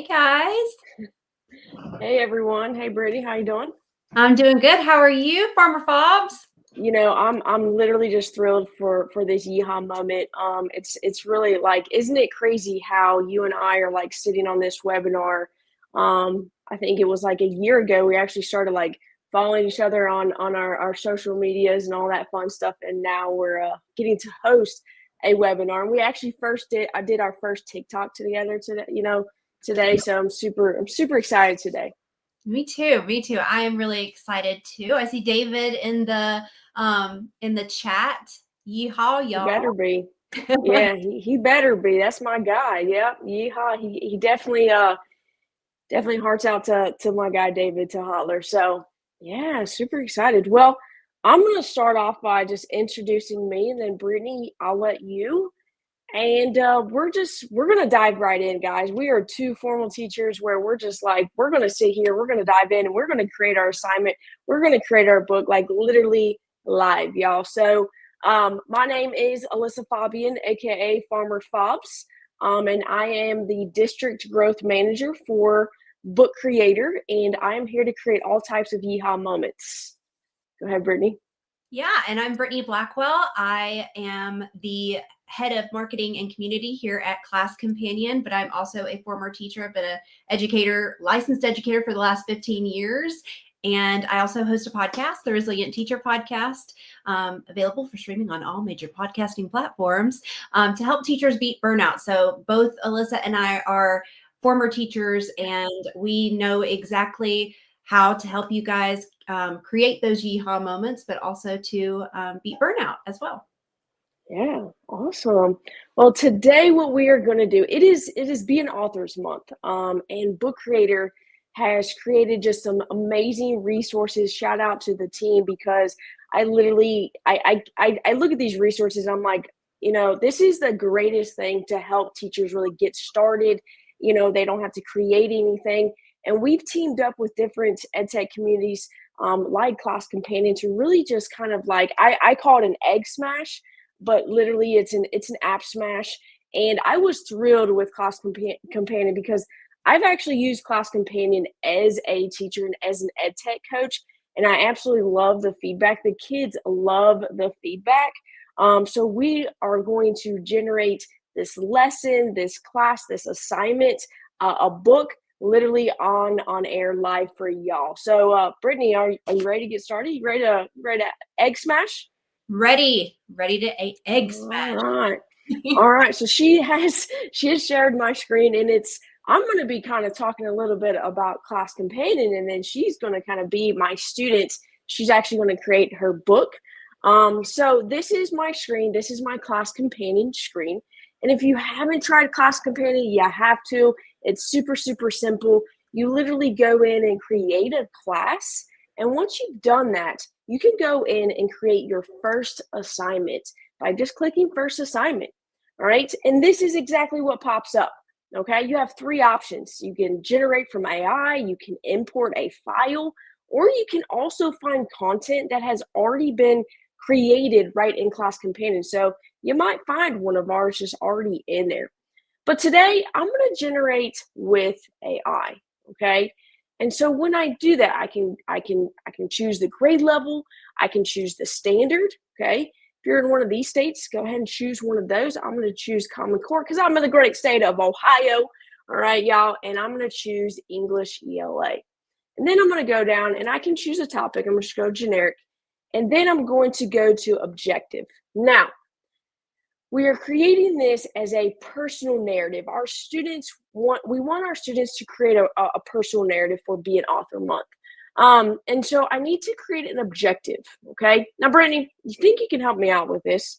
guys. Hey everyone. Hey Brittany, how you doing? I'm doing good. How are you, Farmer Fobs? You know, I'm literally just thrilled for this yeehaw moment. It's really like, isn't it crazy how you and I are like sitting on this webinar? I think it was like a year ago we actually started like following each other on our social medias and all that fun stuff, and now we're getting to host a webinar. And we actually I did our first TikTok together today. So I'm super excited today. Me too. I am really excited too. I see David in the chat. Yeehaw, He y'all. better be. Yeah, he better be. That's my guy. Yep. Yeehaw. He definitely hearts out to my guy David to Hotler. So yeah, super excited. Well, I'm gonna start off by just introducing me, and then Brittany, I'll let you. And we're gonna dive right in, guys. We are two formal teachers where we're just like, we're gonna sit here, we're gonna dive in, and we're gonna create our assignment. We're gonna create our book like literally live, y'all. So my name is Alyssa Faubion, aka Farmer Fobs, and I am the district growth manager for Book Creator, and I am here to create all types of yeehaw moments. Go ahead, Brittany. Yeah, and I'm Brittany Blackwell. I am the head of marketing and community here at Class Companion, but I'm also a former teacher. I've been an educator, licensed educator for the last 15 years. And I also host a podcast, the Resilient Teacher Podcast, available for streaming on all major podcasting platforms to help teachers beat burnout. So both Alyssa and I are former teachers, and we know exactly how to help you guys create those yeehaw moments, but also to beat burnout as well. Yeah, awesome. Well, today what we are going to do, it is Be an Authors Month, and Book Creator has created just some amazing resources. Shout out to the team, because I literally I look at these resources and I'm like, this is the greatest thing to help teachers really get started. They don't have to create anything, and we've teamed up with different EdTech communities, like Class Companion, to really just kind of like, I call it an egg smash, but literally it's an app smash. And I was thrilled with Class Companion because I've actually used Class Companion as a teacher and as an ed tech coach, and I absolutely love the feedback. The kids love the feedback. So we are going to generate this lesson, this class, this assignment, a book, literally on air live for y'all. So Brittany, are you ready to get started? You ready to egg smash? Ready to egg smash. All right. So she has shared my screen, and I'm going to be kind of talking a little bit about Class Companion, and then she's going to kind of be my student. She's actually going to create her book. So this is my screen. This is my Class Companion screen. And if you haven't tried Class Companion, you have to. It's super, super simple. You literally go in and create a class. And once you've done that, you can go in and create your first assignment by just clicking first assignment. All right. And this is exactly what pops up. Okay. You have three options. You can generate from AI, you can import a file, or you can also find content that has already been created right in Class Companion. So you might find one of ours just already in there. But today I'm going to generate with AI. Okay. And so when I do that, I can choose the grade level. I can choose the standard. Okay. If you're in one of these states, go ahead and choose one of those. I'm going to choose Common Core because I'm in the great state of Ohio. All right, y'all. And I'm going to choose English ELA. And then I'm going to go down and I can choose a topic. I'm just going to go generic. And then I'm going to go to objective. Now, we are creating this as a personal narrative. We want our students to create a personal narrative for Be an Author Month. And so I need to create an objective. Okay. Now, Brittany, you think you can help me out with this?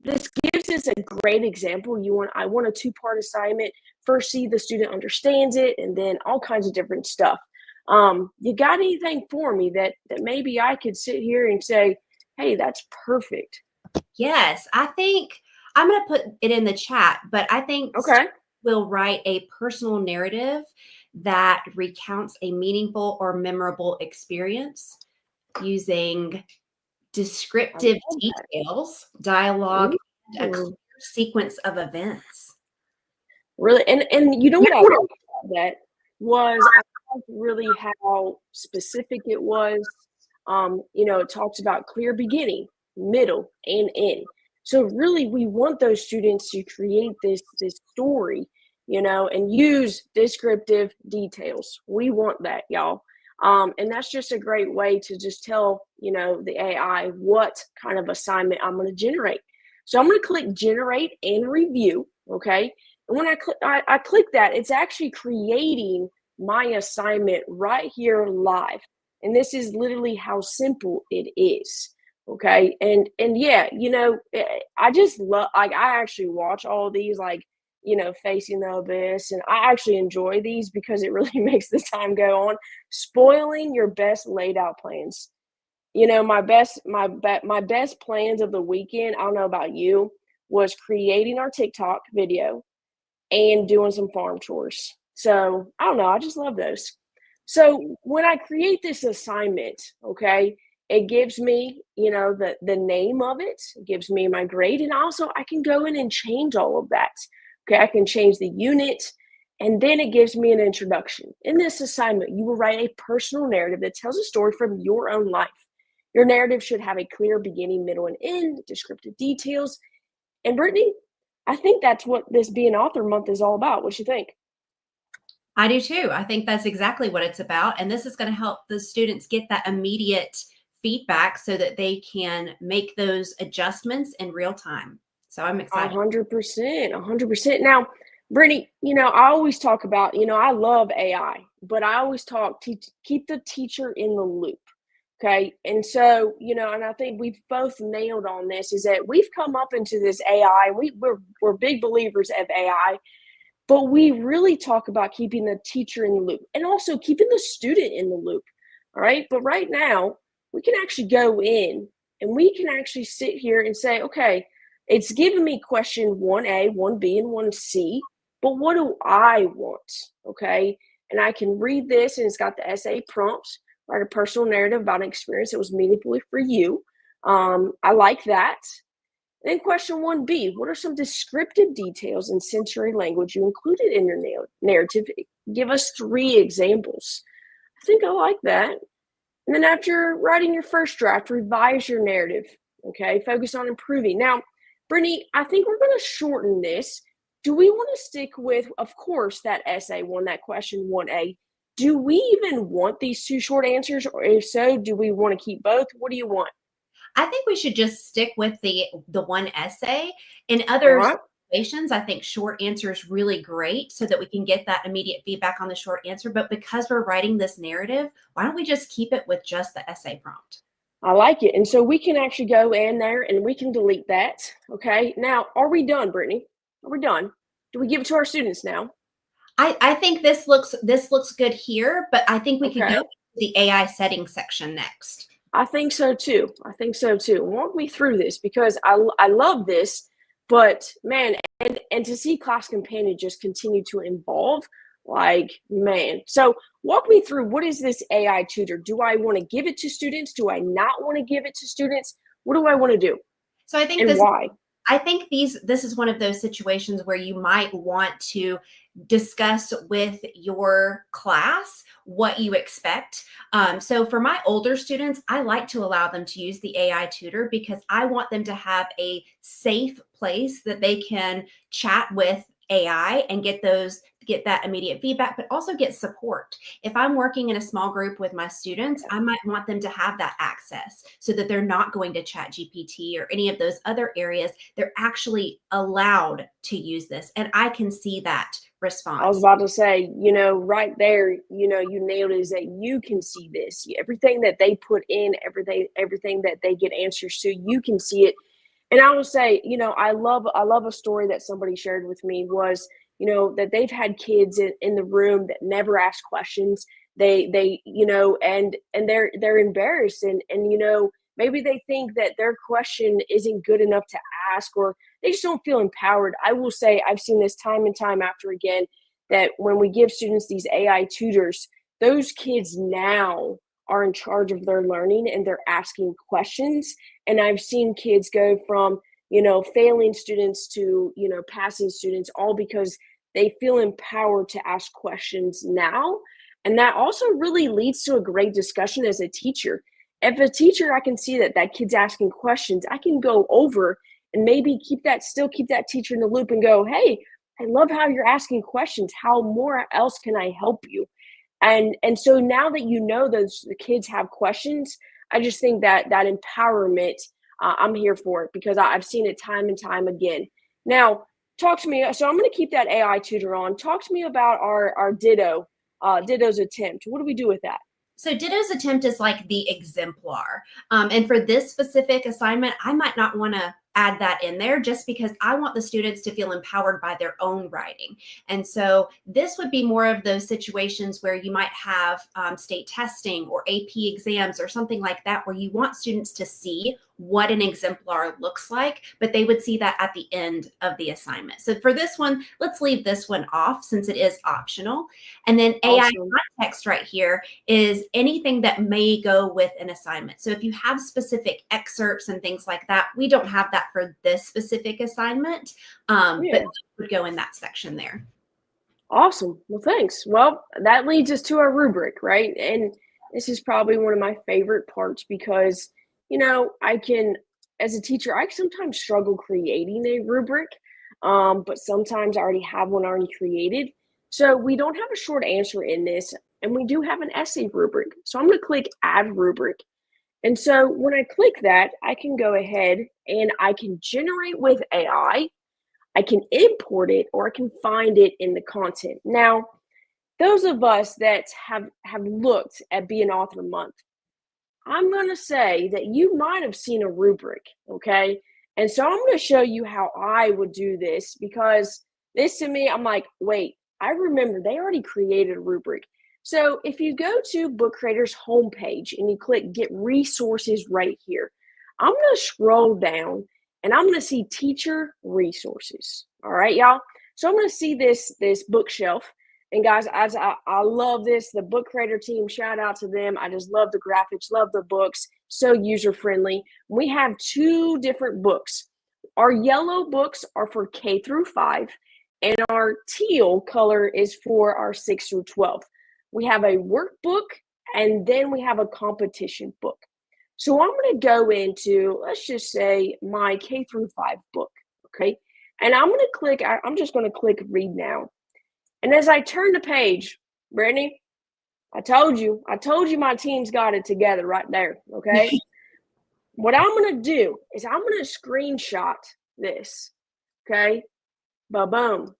This gives us a great example. I want a 2-part assignment. First, see the student understands it, and then all kinds of different stuff. You got anything for me that maybe I could sit here and say, hey, that's perfect? Yes, I think I'm going to put it in the chat, but I think okay, we'll write a personal narrative that recounts a meaningful or memorable experience using descriptive details, dialogue, and a clear sequence of events. Really, and you know what I liked about that was I liked really how specific it was. It talks about clear beginning, middle, and end. So really, we want those students to create this story, and use descriptive details. We want that, y'all. And that's just a great way to just tell, the AI what kind of assignment I'm going to generate. So I'm going to click generate and review. Okay. And when I click that, it's actually creating my assignment right here live. And this is literally how simple it is. Okay. And yeah, I just love, like, I actually watch all these, like, facing the abyss, and I actually enjoy these because it really makes the time go on. Spoiling your best laid out plans. My best plans of the weekend, I don't know about you, was creating our TikTok video and doing some farm chores. So I don't know, I just love those. So when I create this assignment, okay, it gives me, the name of it, gives me my grade, and also I can go in and change all of that. Okay, I can change the unit, and then it gives me an introduction. In this assignment, you will write a personal narrative that tells a story from your own life. Your narrative should have a clear beginning, middle, and end, descriptive details. And Brittany, I think that's what this Be an Author Month is all about. What do you think? I do too. I think that's exactly what it's about. And this is going to help the students get that immediate feedback so that they can make those adjustments in real time. So I'm excited. 100%, 100%. Now, Brittany, I always talk about, I love AI, but I always talk to keep the teacher in the loop. Okay. And so, and I think we've both nailed on this is that we've come up into this AI. We're big believers of AI, but we really talk about keeping the teacher in the loop and also keeping the student in the loop. All right. But right now, we can actually go in and we can actually sit here and say, okay, it's giving me question 1A, 1B, and 1C, but what do I want? Okay. And I can read this, and it's got the essay prompts, write a personal narrative about an experience that was meaningful for you. I like that. Then question 1B, what are some descriptive details and sensory language you included in your narrative? Give us 3 examples. I think I like that. And then after writing your first draft, revise your narrative. Okay, focus on improving. Now, Brittany, I think we're going to shorten this. Do we want to stick with, of course, that essay one, that question 1A? Do we even want these 2 short answers? Or if so, do we want to keep both? What do you want? I think we should just stick with the one essay. In All other right. situations, I think short answer is really great so that we can get that immediate feedback on the short answer. But because we're writing this narrative, why don't we just keep it with just the essay prompt? I like it. And so we can actually go in there and we can delete that. Okay. Now, are we done, Brittany? Are we done? Do we give it to our students now? I think this looks good here, but I think we could Okay. go to the AI settings section next. I think so too. I think so too. Walk me through this because I love this, but man, and to see Class Companion just continue to evolve, like, man. So walk me through, what is this AI tutor? Do I want to give it to students? Do I not want to give it to students? What do I want to do So I think and why? this is one of those situations where you might want to discuss with your class what you expect. So for my older students, I like to allow them to use the AI tutor because I want them to have a safe place that they can chat with AI and get that immediate feedback, but also get support. If I'm working in a small group with my students, I might want them to have that access so that they're not going to Chat GPT or any of those other areas. They're actually allowed to use this. And I can see that response. I was about to say, right there, you nailed it, is that you can see this. Everything that they put in, everything that they get answers to, you can see it. And I will say, I love a story that somebody shared with me was, that they've had kids in the room that never ask questions. They and they're embarrassed and maybe they think that their question isn't good enough to ask, or they just don't feel empowered. I will say I've seen this time and time after again, that when we give students these AI tutors, those kids now are in charge of their learning and they're asking questions. And I've seen kids go from, failing students to, passing students, all because they feel empowered to ask questions now. And that also really leads to a great discussion as a teacher. If a teacher, I can see that that kid's asking questions, I can go over and maybe keep that teacher in the loop and go, hey, I love how you're asking questions. How more else can I help you? And so now that you know those the kids have questions, I just think that that empowerment, I'm here for it because I've seen it time and time again. Now, talk to me. So I'm going to keep that AI tutor on. Talk to me about our Ditto's attempt. What do we do with that? So Ditto's attempt is like the exemplar. And for this specific assignment, I might not want to add that in there just because I want the students to feel empowered by their own writing. And so this would be more of those situations where you might have state testing or AP exams or something like that, where you want students to see what an exemplar looks like, but they would see that at the end of the assignment. So for this one, let's leave this one off since it is optional. And then AI Awesome. context right here is anything that may go with an assignment. So if you have specific excerpts and things like that, we don't have that for this specific assignment, but Yeah. it would go in that section there. Awesome. Well, thanks. Well, that leads us to our rubric, right? And this is probably one of my favorite parts because, I can, as a teacher, I sometimes struggle creating a rubric, but sometimes I already have one already created. So we don't have a short answer in this, and we do have an essay rubric. So I'm going to click Add Rubric. And so when I click that, I can go ahead and I can generate with AI. I can import it or I can find it in the content. Now, those of us that have looked at Be an Author Month, I'm going to say that you might have seen a rubric, okay? And so I'm going to show you how I would do this because this to me, I'm like, wait, I remember they already created a rubric. So if you go to Book Creator's homepage and you click Get Resources right here, I'm going to scroll down and I'm going to see Teacher Resources. All right, y'all. So I'm going to see this bookshelf. And guys, I love this. The Book Creator team, shout out to them. I just love the graphics, love the books. So user-friendly. We have two different books. Our yellow books are for K through 5, and our teal color is for our 6 through 12. We have a workbook, and then we have a competition book. So I'm going to go into, let's just say, my K through 5 book, okay? And I'm just going to click Read Now. And as I turn the page, Brittany, I told you my team's got it together right there, okay? What I'm going to do is I'm going to screenshot this, okay? Ba-boom,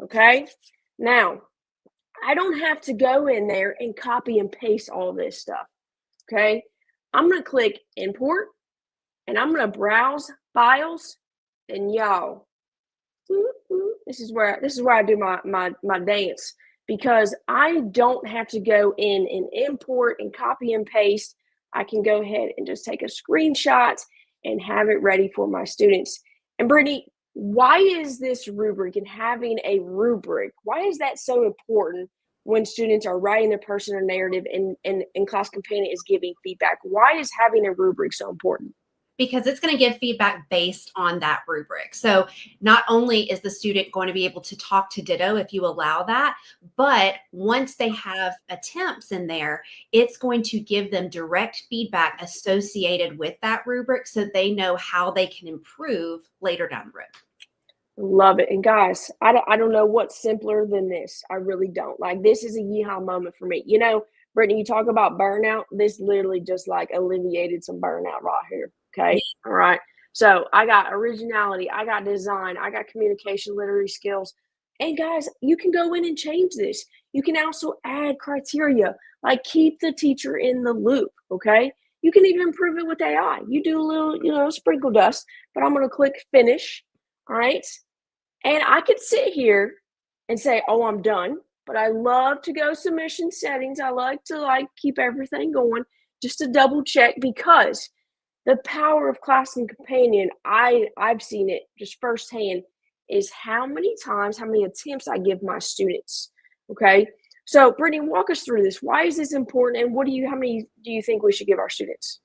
okay? Now, I don't have to go in there and copy and paste all this stuff, okay? I'm going to click Import, and I'm going to browse files, and y'all, this is where I do my dance because I don't have to go in and import and copy and paste. I can go ahead and just take a screenshot and have it ready for my students. And Brittany, why is this rubric and having a rubric, why is that so important when students are writing their personal narrative and Class Companion is giving feedback? Why is having a rubric so important? Because it's going to give feedback based on that rubric. So not only is the student going to be able to talk to Ditto if you allow that, but once they have attempts in there, it's going to give them direct feedback associated with that rubric so they know how they can improve later down the road. Love it. And guys, I don't know what's simpler than this. I really don't. Like, this is a yeehaw moment for me. Brittany, you talk about burnout. This literally just like alleviated some burnout right here. Okay. All right. So I got originality, I got design, I got communication, literary skills. And guys, you can go in and change this. You can also add criteria, like keep the teacher in the loop. Okay. You can even improve it with AI. You do a little, sprinkle dust, but I'm going to click finish. All right. And I could sit here and say, oh, I'm done. But I love to go submission settings. I like to keep everything going just to double check because the power of Class and Companion, I've seen it just firsthand, is how many attempts I give my students. Okay. So Brittany, walk us through this. Why is this important? And how many do you think we should give our students?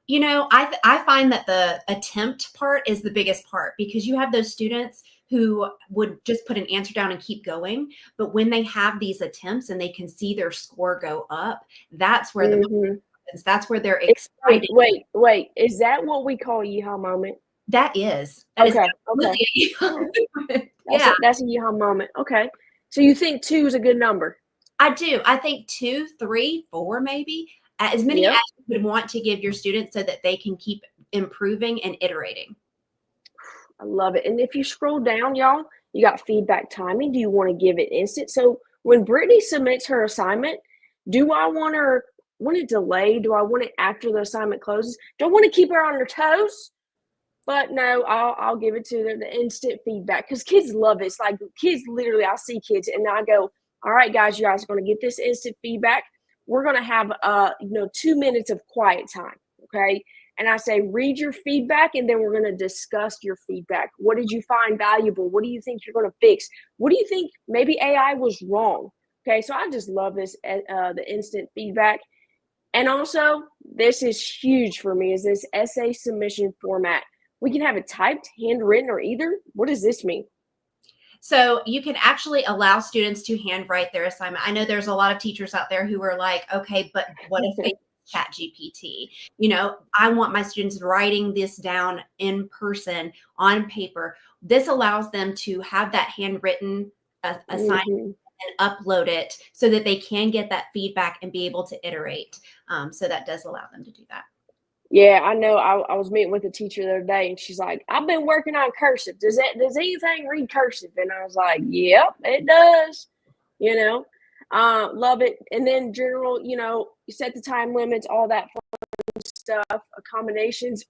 I find that the attempt part is the biggest part because you have those students who would just put an answer down and keep going. But when they have these attempts and they can see their score go up, that's where the Mhm. that's where they're Wait, excited. wait, wait. Is that what we call a yeehaw moment? That is Okay, okay. absolutely All right. yeah. That's a yeehaw moment. Okay. So you think 2 is a good number? I do. I think 2, 3, 4, maybe as many as Yep. you would want to give your students so that they can keep improving and iterating. I love it. And if you scroll down, y'all, you got feedback timing. Do you want to give it instant? So when Brittany submits her assignment, do I want to delay? Do I want it after the assignment closes? Don't want to keep her on her toes. But no, I'll give it to them, the instant feedback, because kids love it. It's like kids literally, I see kids and I go, all right, guys, you guys are going to get this instant feedback. We're going to have 2 minutes of quiet time. Okay. And I say, read your feedback, and then we're going to discuss your feedback. What did you find valuable? What do you think you're going to fix? What do you think maybe AI was wrong? Okay. So I just love this, the instant feedback. And also, this is huge for me, is this essay submission format. We can have it typed, handwritten, or either. What does this mean? So you can actually allow students to handwrite their assignment. I know there's a lot of teachers out there who are like, okay, but what if they chat GPT? I want my students writing this down in person on paper. This allows them to have that handwritten assignment Mm-hmm. and upload it so that they can get that feedback and be able to iterate. So that does allow them to do that. Yeah, I know. I was meeting with a teacher the other day, and she's like, "I've been working on cursive. Does anything read cursive?" And I was like, "Yep, it does." You know, love it. And then general, you set the time limits, all that fun stuff, accommodations.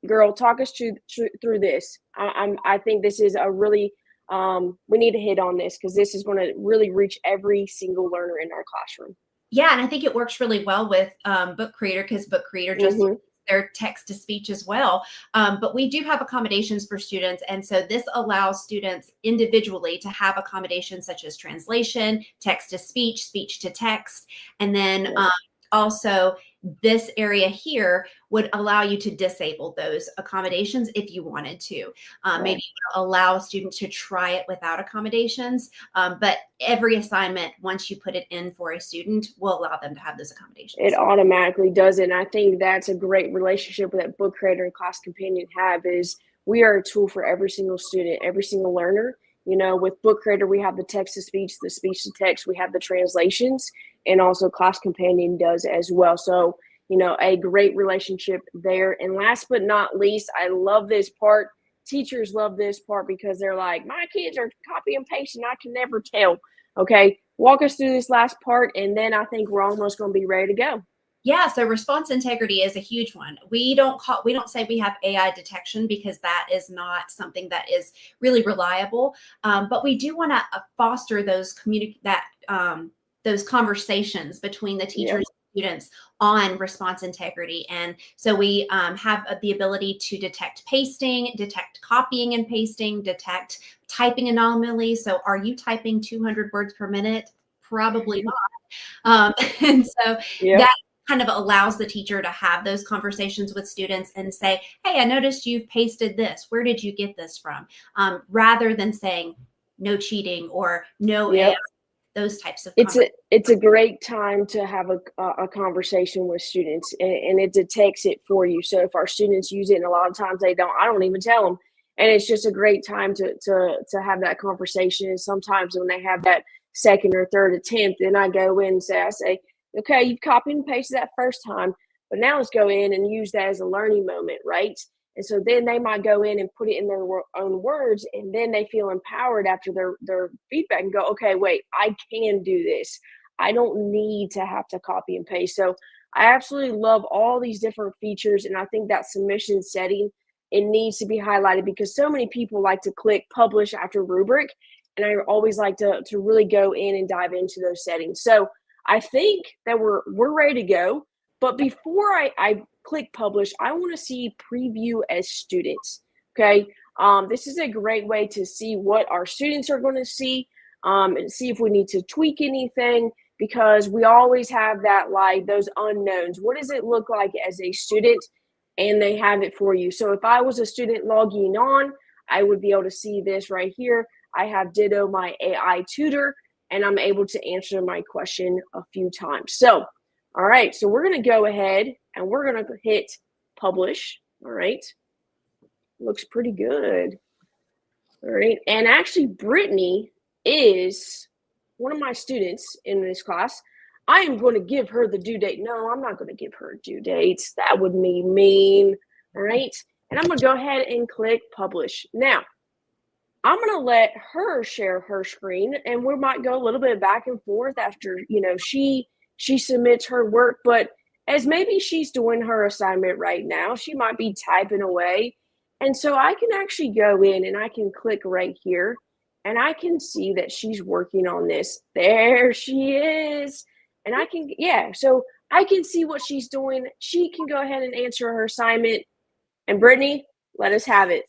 Girl, talk us through this. I think this is a really we need to hit on this because this is going to really reach every single learner in our classroom. Yeah, and I think it works really well with Book Creator because Book Creator just Mm-hmm. their text to speech as well. But we do have accommodations for students. And so this allows students individually to have accommodations such as translation, text to speech, speech to text. And then Yep. also this area here would allow you to disable those accommodations if you wanted to. Maybe allow a student to try it without accommodations. But every assignment, once you put it in for a student, will allow them to have those accommodations. It automatically does it. And I think that's a great relationship that Book Creator and Class Companion have, is we are a tool for every single student, every single learner. With Book Creator, we have the text to speech, the speech to text, we have the translations, and also Class Companion does as well. So, a great relationship there. And last but not least, I love this part. Teachers love this part because they're like, my kids are copy and pasting. I can never tell. Okay. Walk us through this last part, and then I think we're almost going to be ready to go. Yeah, so response integrity is a huge one. We don't say we have AI detection because that is not something that is really reliable. But we do want to foster those conversations between the teachers and students on response integrity. And so we have the ability to detect pasting, detect copying and pasting, detect typing anomalies. So are you typing 200 words per minute? Probably not. And so Yep. that kind of allows the teacher to have those conversations with students and say, hey, I noticed you've pasted this. Where did you get this from? Rather than saying no cheating or no Yep. AI, those types of It's a great time to have a conversation with students, and it detects it for you. So if our students use it, and a lot of times they don't, I don't even tell them. And it's just a great time to have that conversation. And sometimes when they have that second or third attempt, then I go in and say, okay, you've copied and pasted that first time, but now let's go in and use that as a learning moment, right? And so then they might go in and put it in their own words, and then they feel empowered after their feedback and go, okay, wait, I can do this. I don't need to have to copy and paste. So I absolutely love all these different features, and I think that submission setting, it needs to be highlighted because so many people like to click publish after rubric, and I always like to really go in and dive into those settings. So I think that we're ready to go. But before I click publish, I want to see preview as students. Okay. This is a great way to see what our students are going to see, and see if we need to tweak anything, because we always have that, like, those unknowns. What does it look like as a student? And they have it for you. So if I was a student logging on, I would be able to see this right here. I have Ditto my AI tutor, and I'm able to answer my question a few times. So, all right, so we're going to go ahead and we're going to hit publish. All right, looks pretty good. All right, and actually Brittany is one of my students in this class. I am going to give her the due date. No, I'm not going to give her a due date. That would be mean. All right, and I'm going to go ahead and click publish. Now, I'm going to let her share her screen, and we might go a little bit back and forth after, she submits her work, but as maybe she's doing her assignment right now, she might be typing away. And so I can actually go in and I can click right here, and I can see that she's working on this. There she is. And I can, so I can see what she's doing. She can go ahead and answer her assignment. And Brittany, let us have it.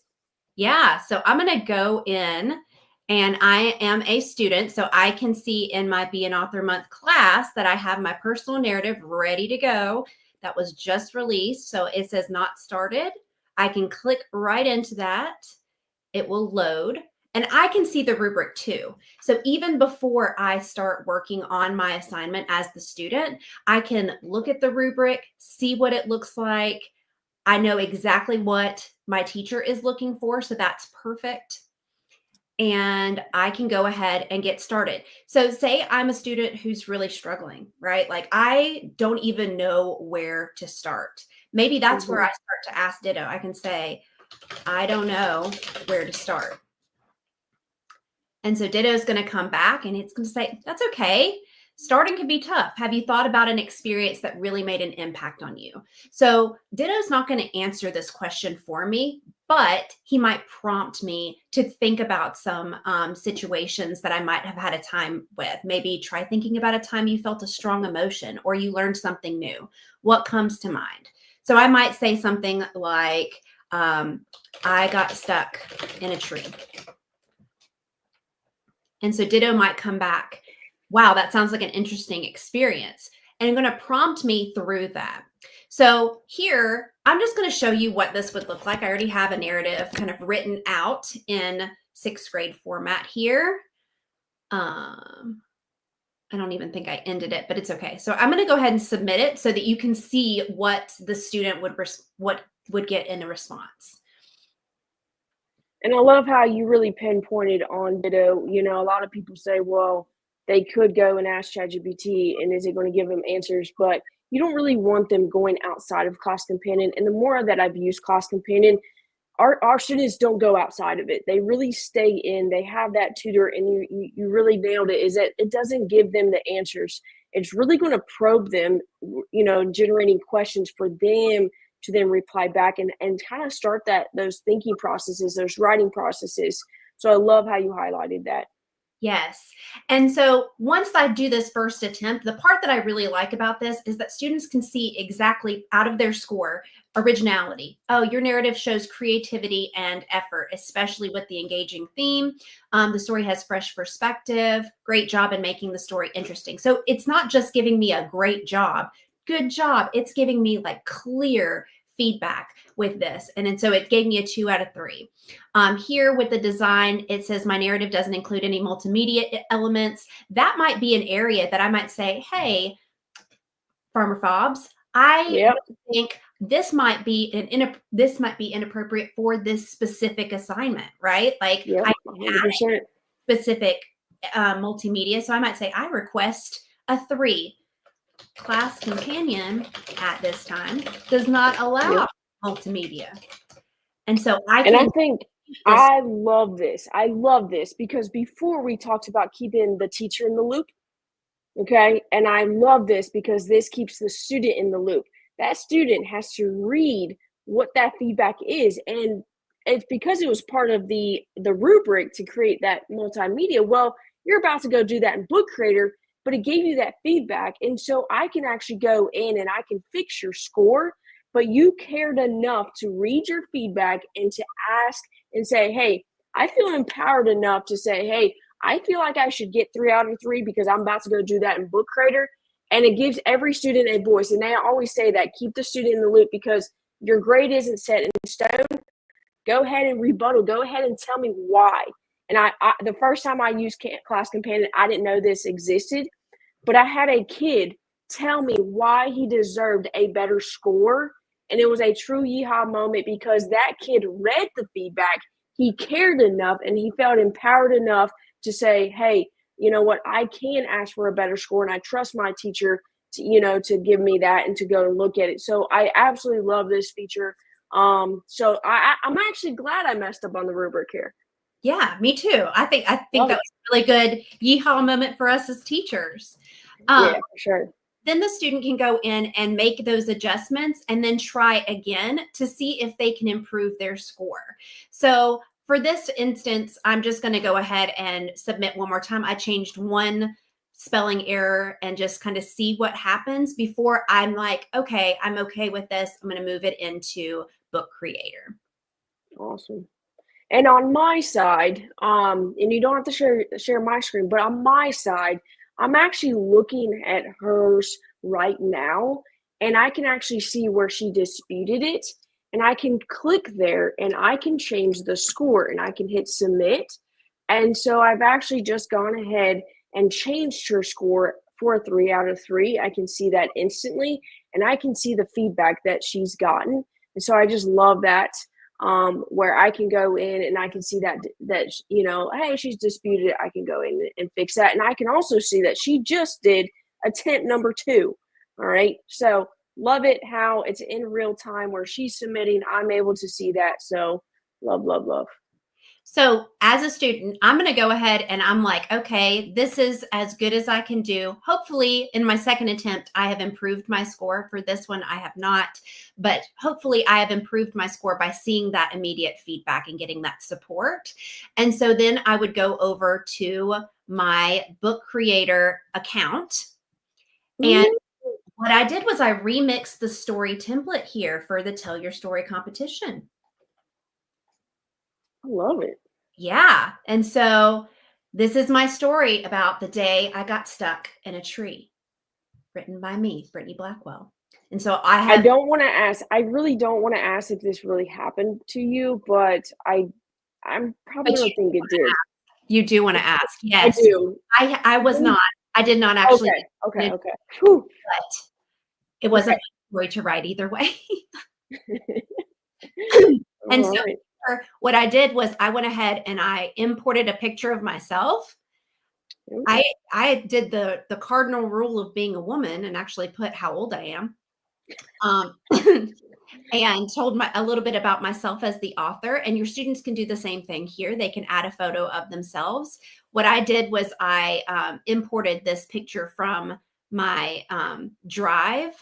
Yeah, so I'm going to go in, and I am a student, so I can see in my Be an Author Month class that I have my personal narrative ready to go. That was just released, so it says not started. I can click right into that. It will load, and I can see the rubric too. So even before I start working on my assignment as the student, I can look at the rubric, see what it looks like. I know exactly what my teacher is looking for, so that's perfect. And I can go ahead and get started. So say I'm a student who's really struggling, right? Like I don't even know where to start. Maybe that's where I start to ask Ditto. I can say, I don't know where to start. And so Ditto is going to come back and it's going to say, that's okay. Starting can be tough. Have you thought about an experience that really made an impact on you? So Ditto's not going to answer this question for me, but he might prompt me to think about some situations that I might have had a time with. Maybe try thinking about a time you felt a strong emotion or you learned something new. What comes to mind? So I might say something like, I got stuck in a tree. And so Ditto might come back, wow, that sounds like an interesting experience. And I'm going to prompt me through that. So here, I'm just going to show you what this would look like. I already have a narrative kind of written out in 6th grade format here. I don't even think I ended it, but it's okay. So I'm going to go ahead and submit it so that you can see what the student would get in a response. And I love how you really pinpointed on Ditto. A lot of people say, well, they could go and ask ChatGPT and is it going to give them answers? But you don't really want them going outside of Class Companion. And the more that I've used Class Companion, our students don't go outside of it. They really stay in. They have that tutor, and you really nailed it, is that it doesn't give them the answers. It's really going to probe them, generating questions for them to then reply back and kind of start those thinking processes, those writing processes. So I love how you highlighted that. Yes. And so once I do this first attempt, the part that I really like about this is that students can see exactly out of their score originality. Oh, your narrative shows creativity and effort, especially with the engaging theme. The story has fresh perspective. Great job in making the story interesting. So it's not just giving me a great job, good job. It's giving me like clear feedback with this. And so it gave me a 2 out of 3. Here with the design, it says my narrative doesn't include any multimedia elements. That might be an area that I might say, hey, Farmer Fobs, I think this might be inappropriate for this specific assignment, right? Like I add specific multimedia. So I might say I request a 3. Class Companion at this time does not allow multimedia. And so I love this. I love this because before we talked about keeping the teacher in the loop. Okay. And I love this because this keeps the student in the loop. That student has to read what that feedback is. And it's because it was part of the rubric to create that multimedia. Well, you're about to go do that in Book Creator, but it gave you that feedback. And so I can actually go in and I can fix your score, but you cared enough to read your feedback and to ask and say, hey, I feel empowered enough to say, hey, I feel like I should get 3 out of 3 because I'm about to go do that in Book Creator. And it gives every student a voice. And I always say that, keep the student in the loop, because your grade isn't set in stone. go ahead and rebuttal. Go ahead and tell me why. And I the first time I used Class Companion, I didn't know this existed, but I had a kid tell me why he deserved a better score. And it was a true yeehaw moment because that kid read the feedback. He cared enough and he felt empowered enough to say, hey, you know what, I can ask for a better score and I trust my teacher to, to give me that and to go and look at it. So I absolutely love this feature. So I'm actually glad I messed up on the rubric here. Yeah, me too. I think that Love was it. a really good yeehaw moment for us as teachers. Yeah, for sure. Then the student can go in and make those adjustments and then try again to see if they can improve their score. So for this instance, I'm just going to go ahead and submit one more time. I changed one spelling error and just kind of see what happens before I'm like, okay, I'm okay with this. I'm going to move it into Book Creator. Awesome. And on my side, and you don't have to share my screen, but on my side, I'm actually looking at hers right now, and I can actually see where she disputed it, and I can click there, and I can change the score, and I can hit submit. And so I've actually just gone ahead and changed her score for a 3 out of 3. I can see that instantly, and I can see the feedback that she's gotten. And so I just love that. Where I can go in and I can see that hey, she's disputed it. I can go in and fix that. And I can also see that she just did attempt number 2. All right. So love it how it's in real time where she's submitting. I'm able to see that. So love, love, love. So as a student, I'm going to go ahead and I'm like, okay, this is as good as I can do. Hopefully in my second attempt, I have improved my score. For this one, I have not, but hopefully I have improved my score by seeing that immediate feedback and getting that support. And so then I would go over to my Book Creator account. And what I did was I remixed the story template here for the Tell Your Story competition. I love it. Yeah. And so this is my story about the day I got stuck in a tree, written by me, Brittany Blackwell. And so I don't want to ask, I really don't want to ask if this really happened to you, but I'm probably going to think it did. You do want to ask. Yes. I do. I was not. I did not actually. Okay. Whew. But it wasn't my story to write either way. And so what I did was I went ahead and I imported a picture of myself. I did the cardinal rule of being a woman and actually put how old I am. And told a little bit about myself as the author. And your students can do the same thing here. They can add a photo of themselves. What I did was I imported this picture from my Drive,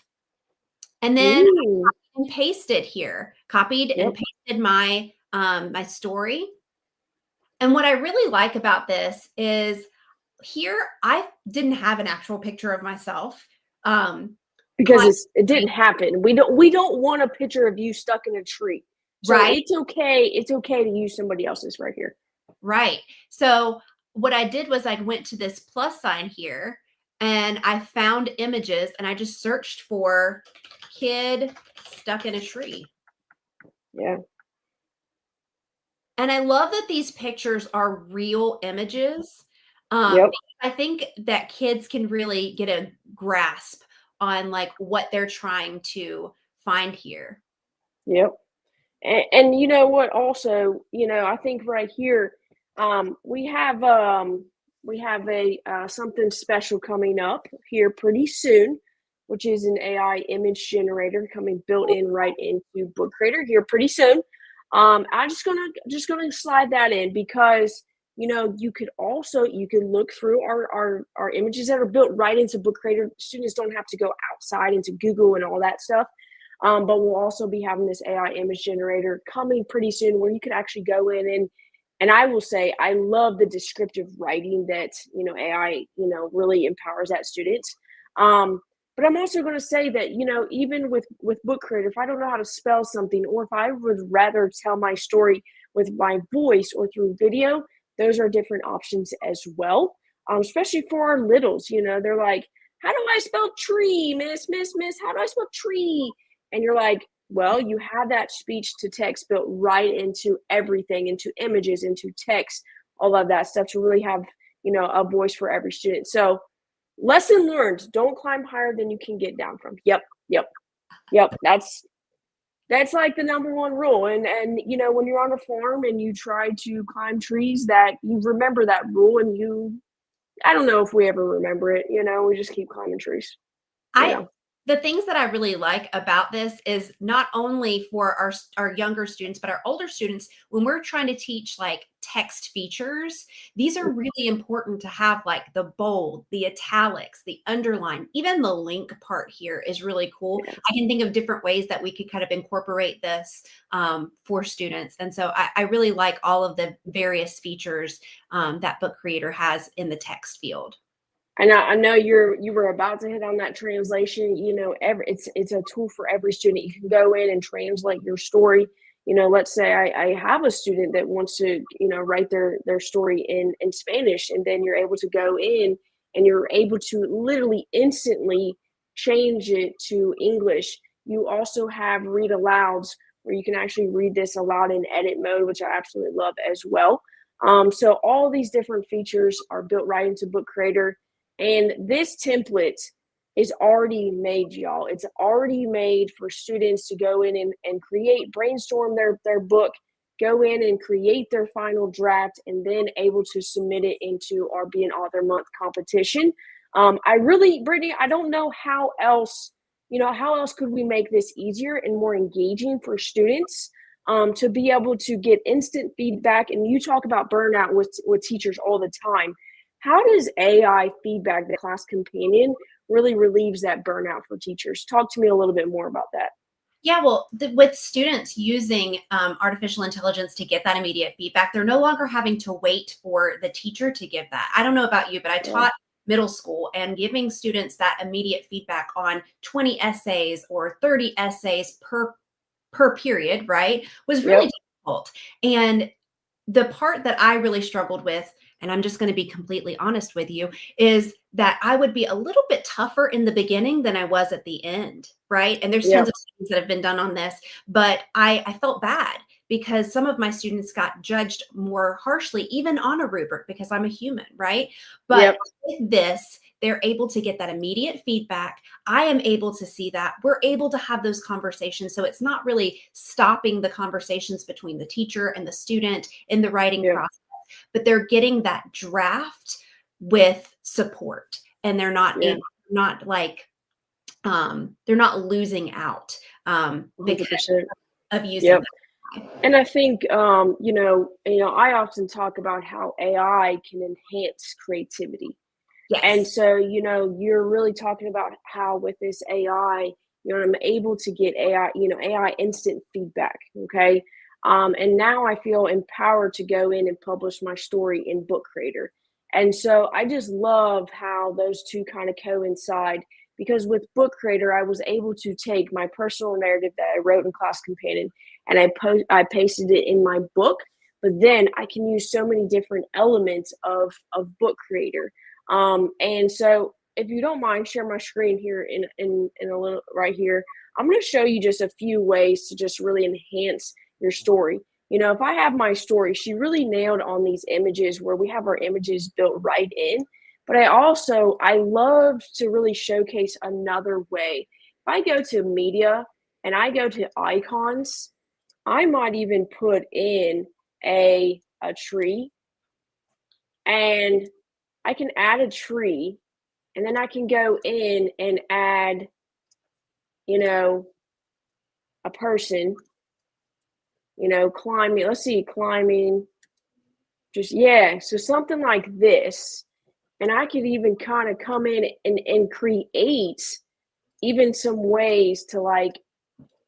and then and pasted here, copied and pasted my my story. And what I really like about this is here I didn't have an actual picture of myself. Because it didn't happen. We don't want a picture of you stuck in a tree. So it's okay. It's okay to use somebody else's right here. Right. So what I did was I went to this plus sign here and I found images and I just searched for kid stuck in a tree. Yeah. And I love that these pictures are real images. Yep. I think that kids can really get a grasp on like what they're trying to find here. Yep. And you know what, also, I think right here, we have a something special coming up here pretty soon, which is an AI image generator coming built in right into Book Creator here pretty soon. I'm just gonna slide that in because you could look through our images that are built right into Book Creator. Students don't have to go outside into Google and all that stuff. But we'll also be having this AI image generator coming pretty soon where you can actually go in and I will say I love the descriptive writing that AI really empowers that students. But I'm also going to say that even with Book Creator, if I don't know how to spell something, or if I would rather tell my story with my voice or through video, those are different options as well. Especially for our littles, they're like, how do I spell tree, miss? How do I spell tree? And you're like, Well, you have that speech to text built right into everything, into images, into text, all of that stuff to really have, a voice for every student. So lesson learned, don't climb higher than you can get down from. Yep, yep, yep. That's like the number one rule. And when you're on a farm and you try to climb trees, that you remember that rule, and I don't know if we ever remember it, we just keep climbing trees, you I know. The things that I really like about this is not only for our younger students, but our older students, when we're trying to teach like text features, these are really important to have, like the bold, the italics, the underline, even the link part here is really cool. Yeah. I can think of different ways that we could kind of incorporate this for students. And so I really like all of the various features that Book Creator has in the text field. I know you were about to hit on that translation. It's a tool for every student. You can go in and translate your story. Let's say I have a student that wants to, write their story in Spanish, and then you're able to go in and you're able to literally instantly change it to English. You also have read alouds where you can actually read this aloud in edit mode, which I absolutely love as well. So all these different features are built right into Book Creator. And this template is already made, y'all. It's already made for students to go in and create, brainstorm their book, go in and create their final draft, and then able to submit it into our Be an Author Month competition. Brittany, I don't know how else, how else could we make this easier and more engaging for students, to be able to get instant feedback. And you talk about burnout with teachers all the time. How does AI feedback, the class companion, really relieves that burnout for teachers? Talk to me a little bit more about that. Yeah, well, with students using artificial intelligence to get that immediate feedback, they're no longer having to wait for the teacher to give that. I don't know about you, but I Yeah. taught middle school, and giving students that immediate feedback on 20 essays or 30 essays per period, right, was really Yep. difficult. And the part that I really struggled with, and I'm just going to be completely honest with you, is that I would be a little bit tougher in the beginning than I was at the end, right? And there's tons Yep. of things that have been done on this, but I felt bad because some of my students got judged more harshly, even on a rubric, because I'm a human, right? But Yep. with this, they're able to get that immediate feedback. I am able to see that. We're able to have those conversations. So it's not really stopping the conversations between the teacher and the student in the writing Yep. process, but they're getting that draft with support, and they're not Yeah. not like they're not losing out because 100%. of using Yep. that. And I think, I often talk about how AI can enhance creativity. And Yes. so, you're really talking about how with this AI, I'm able to get AI instant feedback. Okay. And now I feel empowered to go in and publish my story in Book Creator. And so I just love how those two kind of coincide, because with Book Creator, I was able to take my personal narrative that I wrote in Class Companion, and I pasted it in my book. But then I can use so many different elements of Book Creator. And so if you don't mind, share my screen here in a little right here. I'm going to show you just a few ways to just really enhance your story. If I have my story, she really nailed on these images where we have our images built right in. But I love to really showcase another way. If I go to media and I go to icons, I might even put in a tree, and I can add a tree, and then I can go in and add, a person, climbing. Let's see, climbing. Just, yeah. So something like this. And I could even kind of come in and create even some ways to like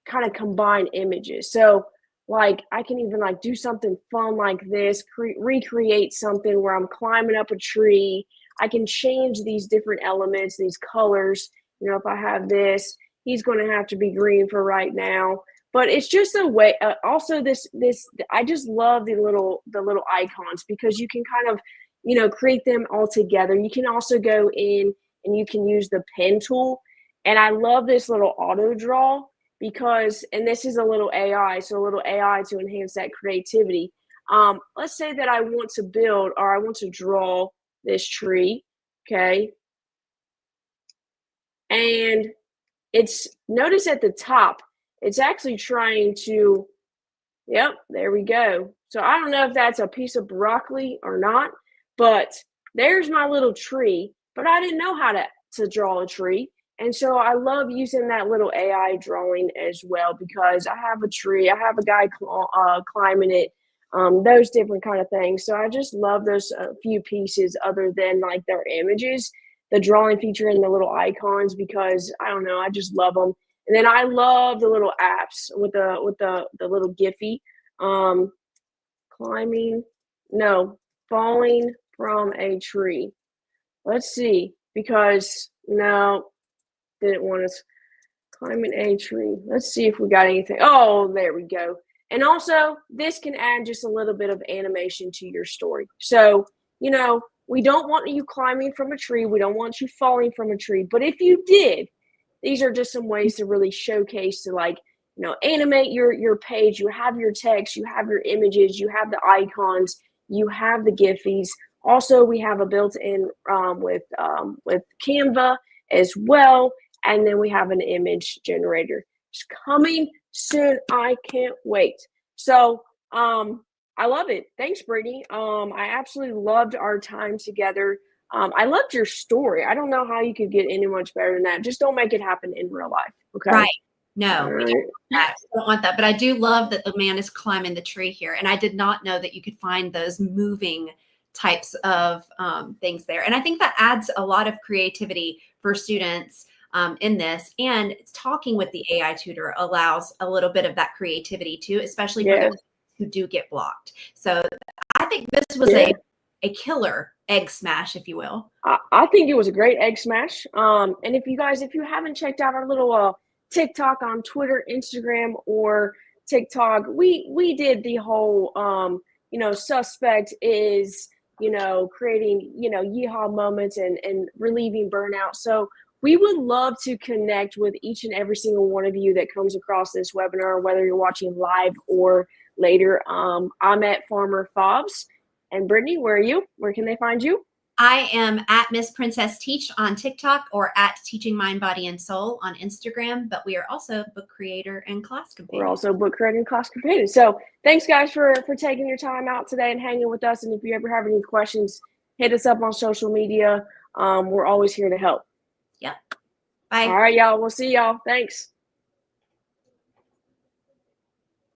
kind of combine images. So like I can even like do something fun like this, recreate something where I'm climbing up a tree. I can change these different elements, these colors. If I have this, he's going to have to be green for right now. But it's just a way. Also, this I just love the little icons, because you can kind of create them all together. You can also go in and you can use the pen tool, and I love this little auto draw, because, and this is a little AI, so a little AI to enhance that creativity. Let's say that I want to build, or I want to draw this tree, okay? And it's, notice at the top, it's actually trying to, yep, there we go. So I don't know if that's a piece of broccoli or not, but there's my little tree, but I didn't know how to draw a tree. And so I love using that little AI drawing as well, because I have a tree, I have a guy climbing it, those different kind of things. So I just love those few pieces other than like their images, the drawing feature and the little icons, because I don't know, I just love them. And then I love the little apps with the little Giphy, climbing, no, falling from a tree. Let's see, because no, didn't want us climbing a tree. Let's see if we got anything. Oh, there we go. And also, this can add just a little bit of animation to your story. So, you know, we don't want you climbing from a tree. We don't want you falling from a tree. But if you did, these are just some ways to really showcase, to like, you know, animate your page. You have your text, you have your images, you have the icons, you have the Giphies. Also, we have a built-in with Canva as well. And then we have an image generator. It's coming soon. I can't wait. So I love it. Thanks, Brittany. I absolutely loved our time together. I loved your story. I don't know how you could get any much better than that. Just don't make it happen in real life. Okay. Right. No, All we right. don't want that. But I do love that the man is climbing the tree here. And I did not know that you could find those moving types of things there. And I think that adds a lot of creativity for students in this. And talking with the AI tutor allows a little bit of that creativity too, especially for those who do get blocked. So I think this was a killer egg smash, if you will. I think it was a great egg smash. And if you haven't checked out our little TikTok on Twitter, Instagram, or TikTok, we did the whole you know, suspect is, you know, creating, you know, yeehaw moments and relieving burnout. So we would love to connect with each and every single one of you that comes across this webinar, whether you're watching live or later. I'm at Farmer Fobs. And Brittany, where are you? Where can they find you? I am at Miss Princess Teach on TikTok, or at Teaching Mind, Body, and Soul on Instagram. But we are also book creator and class companion. We're also book creator and class companion. So thanks, guys, for taking your time out today and hanging with us. And if you ever have any questions, hit us up on social media. We're always here to help. Yep. Bye. All right, y'all. We'll see y'all. Thanks.